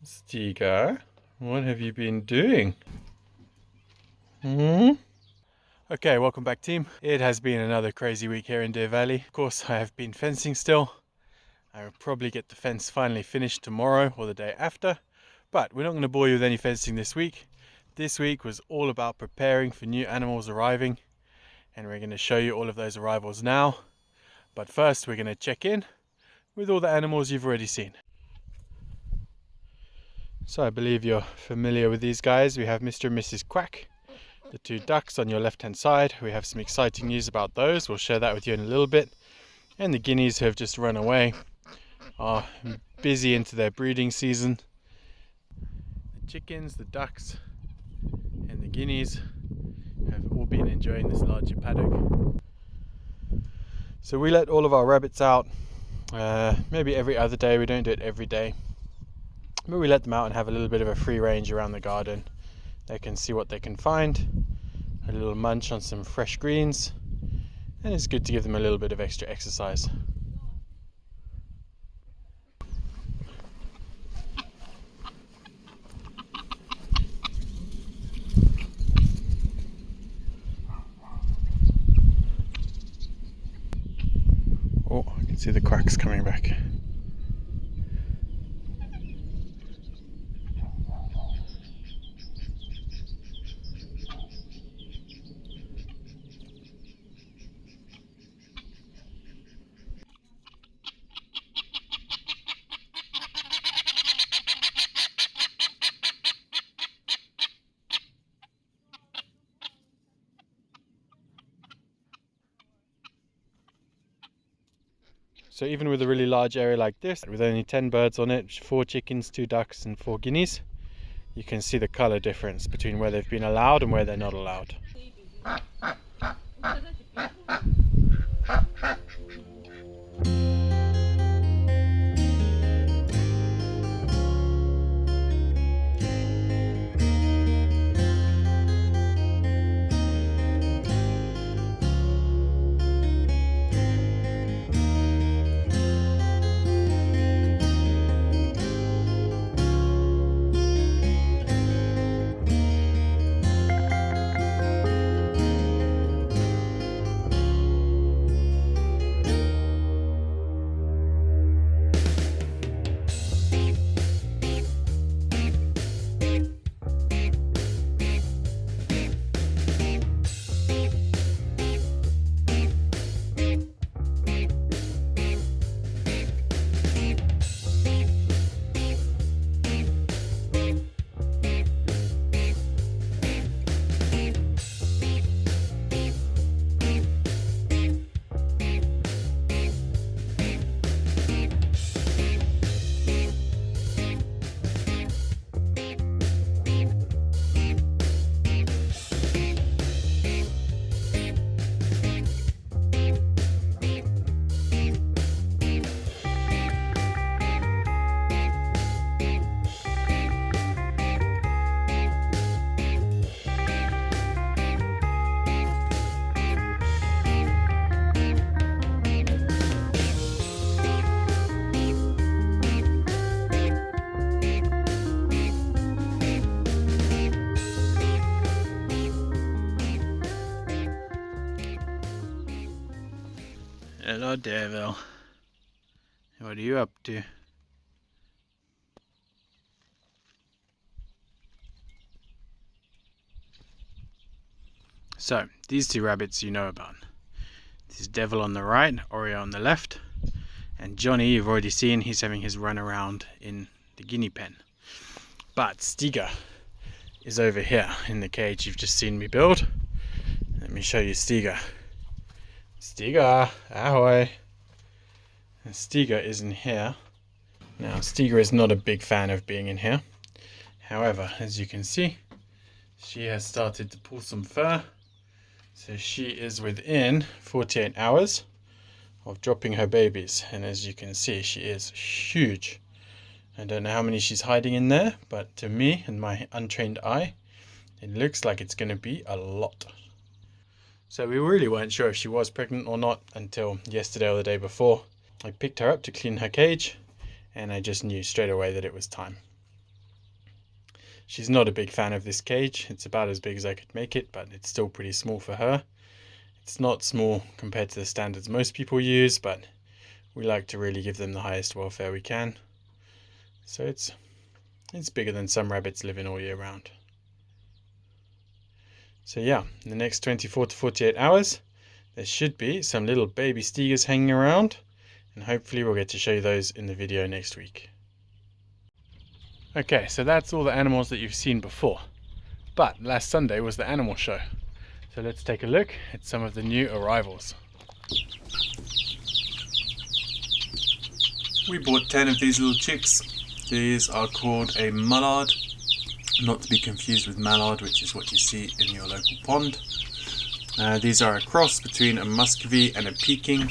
Stiga, what have you been doing? Okay, welcome back team. It has been another crazy week here in Deer Valley. Of course, I have been fencing still. I will probably get the fence finally finished tomorrow or the day after. But we're not going to bore you with any fencing this week. This week was all about preparing for new animals arriving. And we're going to show you all of those arrivals now. But first, we're going to check in with all the animals you've already seen. So I believe you're familiar with these guys. We have Mr. and Mrs. Quack, the two ducks on your left hand side. We have some exciting news about those. We'll share that with you in a little bit. And the guineas who have just run away are busy into their breeding season. The chickens, the ducks and the guineas have all been enjoying this larger paddock. So we let all of our rabbits out maybe every other day. We don't do it every day. But we let them out and have a little bit of a free range around the garden. They can see what they can find, a little munch on some fresh greens, and it's good to give them a little bit of extra exercise. Oh, I can see the quacks coming back. So even with a really large area like this, with only 10 birds on it, 4 chickens, 2 ducks and 4 guineas, you can see the colour difference between where they've been allowed and where they're not allowed. Hello Devil, what are you up to? So, these two rabbits you know about. This is Devil on the right, Oreo on the left, and Johnny you've already seen, he's having his run around in the guinea pen. But Stiga is over here in the cage you've just seen me build. Let me show you Stiga. Stiga, ahoy! And Stiga is in here. Now Stiga is not a big fan of being in here. However, as you can see, she has started to pull some fur. So she is within 48 hours of dropping her babies. And as you can see, she is huge. I don't know how many she's hiding in there, but to me and my untrained eye, it looks like it's going to be a lot. So we really weren't sure if she was pregnant or not until yesterday or the day before. I picked her up to clean her cage and I just knew straight away that it was time. She's not a big fan of this cage. It's about as big as I could make it, but it's still pretty small for her. It's not small compared to the standards most people use, but we like to really give them the highest welfare we can. So it's bigger than some rabbits living all year round. So yeah, in the next 24 to 48 hours, there should be some little baby Stigas hanging around, and hopefully we'll get to show you those in the video next week. Okay, so that's all the animals that you've seen before. But last Sunday was the animal show. So let's take a look at some of the new arrivals. We bought 10 of these little chicks. These are called a Mulard, not to be confused with mallard, which is what you see in your local pond. These are a cross between a Muscovy and a Peking.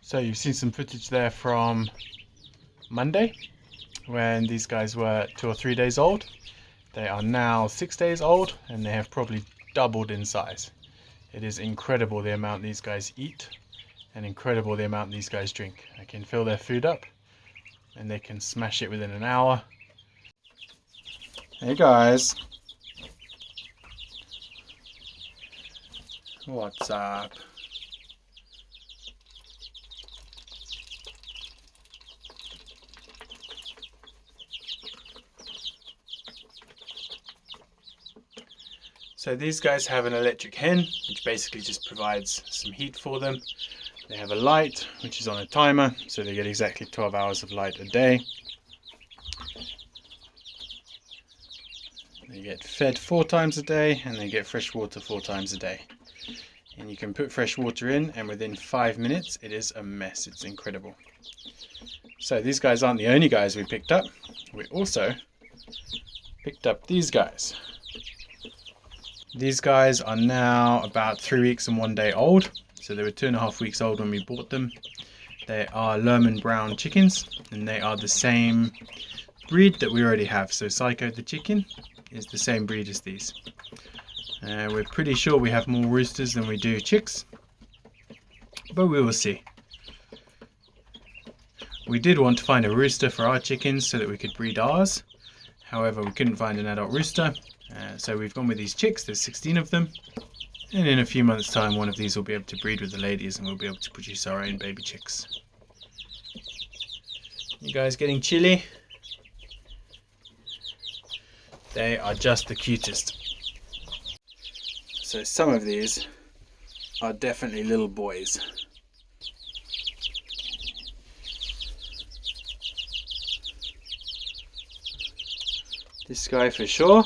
So you've seen some footage there from Monday when these guys were 2 or 3 days old. They are now 6 days old and they have probably doubled in size. It is incredible the amount these guys eat and incredible the amount these guys drink. They can fill their food up and they can smash it within an hour. Hey guys. What's up? So these guys have an electric hen, which basically just provides some heat for them. They have a light, which is on a timer, so they get exactly 12 hours of light a day. They get fed 4 times a day, and they get fresh water 4 times a day. And you can put fresh water in, and within 5 minutes, it is a mess. It's incredible. So these guys aren't the only guys we picked up. We also picked up these guys. These guys are now about 3 weeks and 1 day old. So they were 2.5 weeks old when we bought them. They are Lohman Brown chickens, and they are the same breed that we already have. So Psycho the chicken is the same breed as these. We're pretty sure we have more roosters than we do chicks, but we will see. We did want to find a rooster for our chickens so that we could breed ours. However, we couldn't find an adult rooster. So we've gone with these chicks. There's 16 of them, and in a few months time one of these will be able to breed with the ladies and we'll be able to produce our own baby chicks. You guys getting chilly? They are just the cutest. So some of these are definitely little boys. This guy for sure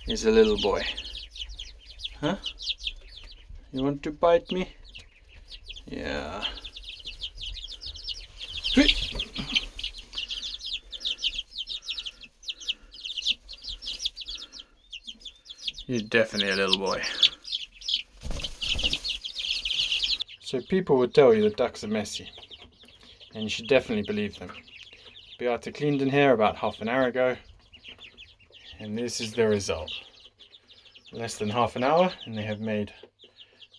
is a little boy. Huh? You want to bite me? Yeah. You're definitely a little boy. So people would tell you that ducks are messy, and you should definitely believe them. Beata cleaned in here about half an hour ago, And this is the result. Less than half an hour and they have made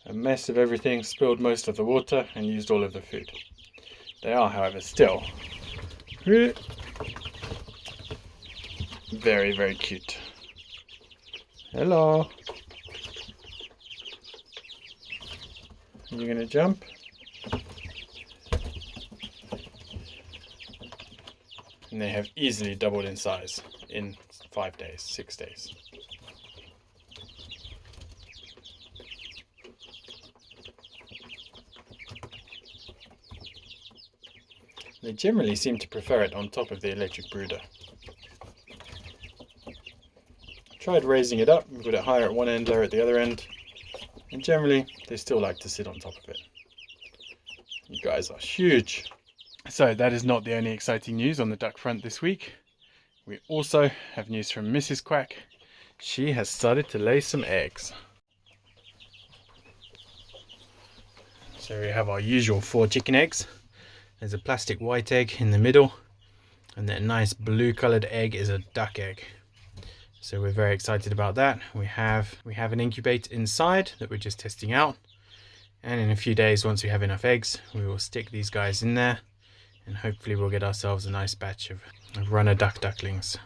a mess of everything, spilled most of the water and used all of the food. They are, however, still very, very cute. Hello. Are you going to jump? And they have easily doubled in size in 5 days, 6 days. They generally seem to prefer it on top of the electric brooder. Tried raising it up, put it higher at one end, lower at the other end, and generally they still like to sit on top of it. You guys are huge. So that is not the only exciting news on the duck front this week. We also have news from Mrs. Quack. She has started to lay some eggs. So we have our usual 4 chicken eggs. There's a plastic white egg in the middle, and that nice blue coloured egg is a duck egg. So we're very excited about that. We have an incubator inside that we're just testing out, and in a few days, once we have enough eggs, we will stick these guys in there, and hopefully we'll get ourselves a nice batch of runner ducklings.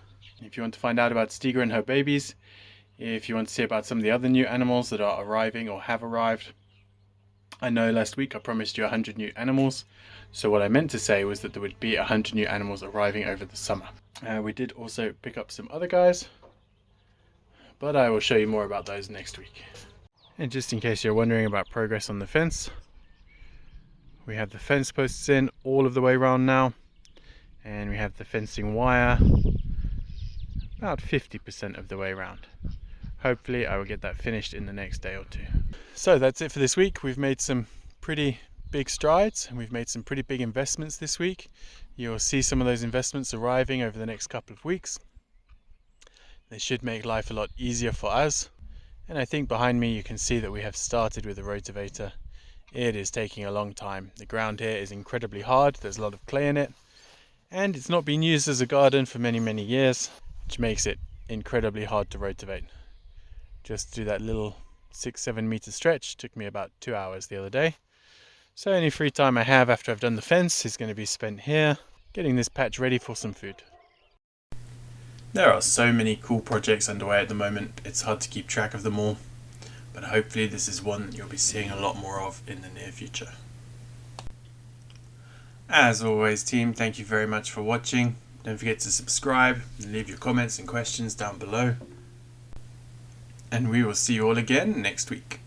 If you want to find out about Stiga and her babies, if you want to see about some of the other new animals that are arriving or have arrived, I know last week I promised you 100 new animals, so what I meant to say was that there would be 100 new animals arriving over the summer. We did also pick up some other guys, but I will show you more about those next week. And just in case you're wondering about progress on the fence, we have the fence posts in all of the way around now, and we have the fencing wire about 50% of the way around. Hopefully I will get that finished in the next day or two. So that's it for this week. We've made some pretty big strides and we've made some pretty big investments this week. You'll see some of those investments arriving over the next couple of weeks. They should make life a lot easier for us. And I think behind me you can see that we have started with the rotavator. It is taking a long time. The ground here is incredibly hard. There's a lot of clay in it. And it's not been used as a garden for many, many years, which makes it incredibly hard to rotivate. Just do that little 6-7 meter stretch took me about 2 hours the other day. So any free time I have after I've done the fence is going to be spent here getting this patch ready for some food. There are so many cool projects underway at the moment, it's hard to keep track of them all, but hopefully this is one you'll be seeing a lot more of in the near future. As always team, thank you very much for watching. Don't forget to subscribe and leave your comments and questions down below. And we will see you all again next week.